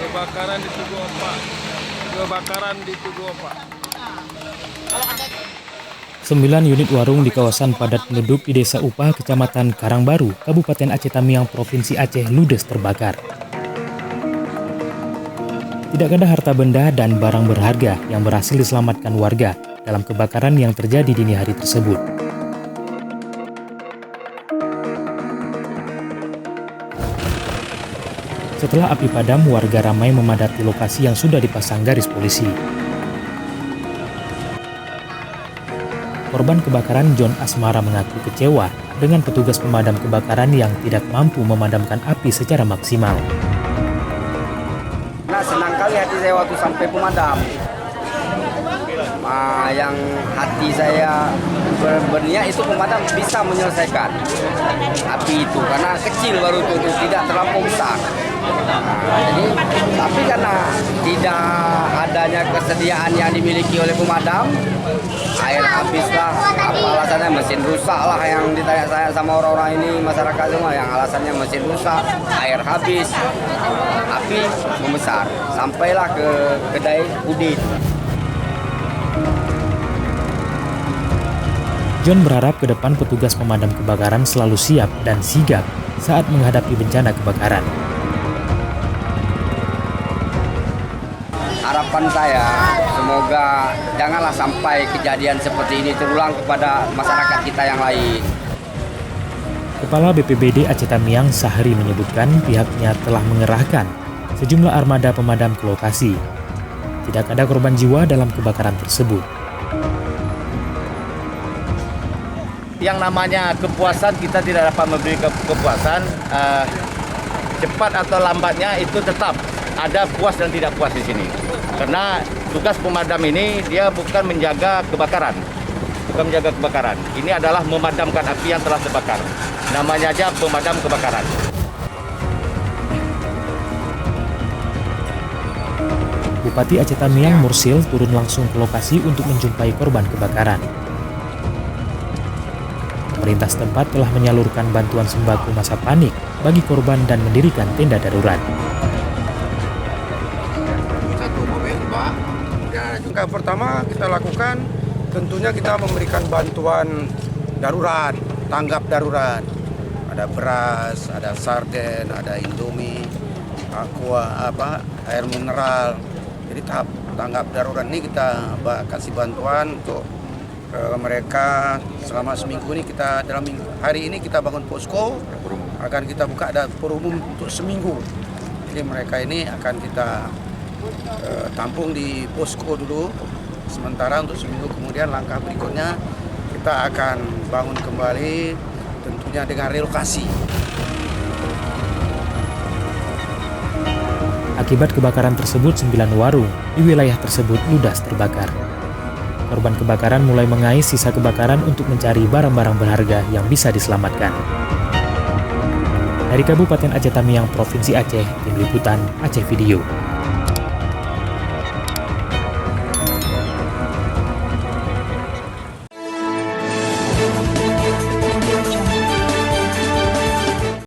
Kebakaran di Tugu Opak. Kebakaran di Tugu Opak. 9 unit warung di kawasan padat penduduk di Desa Upah, Kecamatan Karangbaru, Kabupaten Aceh Tamiang, Provinsi Aceh ludes terbakar. Tidak ada harta benda dan barang berharga yang berhasil diselamatkan warga dalam kebakaran yang terjadi dini hari tersebut. Setelah api padam, warga ramai memadati lokasi yang sudah dipasang garis polisi. Korban kebakaran John Asmara mengaku kecewa dengan petugas pemadam kebakaran yang tidak mampu memadamkan api secara maksimal. Nah, senang kali hati saya waktu sampai pemadam. Yang hati saya berniat itu pemadam bisa menyelesaikan api itu karena kecil baru itu tidak terlampau besar. Jadi tapi karena tidak adanya kesediaan yang dimiliki oleh pemadam, air habislah. Apa alasannya? Mesin rusak lah yang ditanya saya sama orang-orang ini, masyarakat semua yang alasannya mesin rusak, air habis, api membesar sampailah ke kedai Udin. John berharap ke depan petugas pemadam kebakaran selalu siap dan sigap saat menghadapi bencana kebakaran. Harapan saya, semoga janganlah sampai kejadian seperti ini terulang kepada masyarakat kita yang lain. Kepala BPBD Aceh Tamiang, Sahri, menyebutkan pihaknya telah mengerahkan sejumlah armada pemadam ke lokasi. Tidak ada korban jiwa dalam kebakaran tersebut. Yang namanya kepuasan, kita tidak dapat memberi kepuasan. Cepat atau lambatnya itu tetap ada puas dan tidak puas di sini. Karena tugas pemadam ini dia bukan menjaga kebakaran. Bukan menjaga kebakaran. Ini adalah memadamkan api yang telah terbakar. Namanya aja pemadam kebakaran. Bupati Aceh Tamiang, Mursil, turun langsung ke lokasi untuk menjumpai korban kebakaran. Pemerintah setempat telah menyalurkan bantuan sembako masa panik bagi korban dan mendirikan tenda darurat. Yang pertama kita lakukan tentunya kita memberikan bantuan darurat, tanggap darurat. Ada beras, ada sarden, ada indomie, aqua, air mineral. Jadi tahap tanggap darurat ini kita kasih bantuan untuk mereka selama seminggu ini. Kita dalam hari ini kita bangun posko, akan kita buka dapur umum untuk seminggu. Jadi mereka ini akan kita tampung di posko dulu sementara untuk seminggu, kemudian langkah berikutnya kita akan bangun kembali tentunya dengan relokasi. Akibat kebakaran tersebut, 9 warung di wilayah tersebut ludas terbakar. Korban kebakaran mulai mengais sisa kebakaran untuk mencari barang-barang berharga yang bisa diselamatkan. Dari Kabupaten Aceh Tamiang, Provinsi Aceh, Tim Liputan Aceh Video.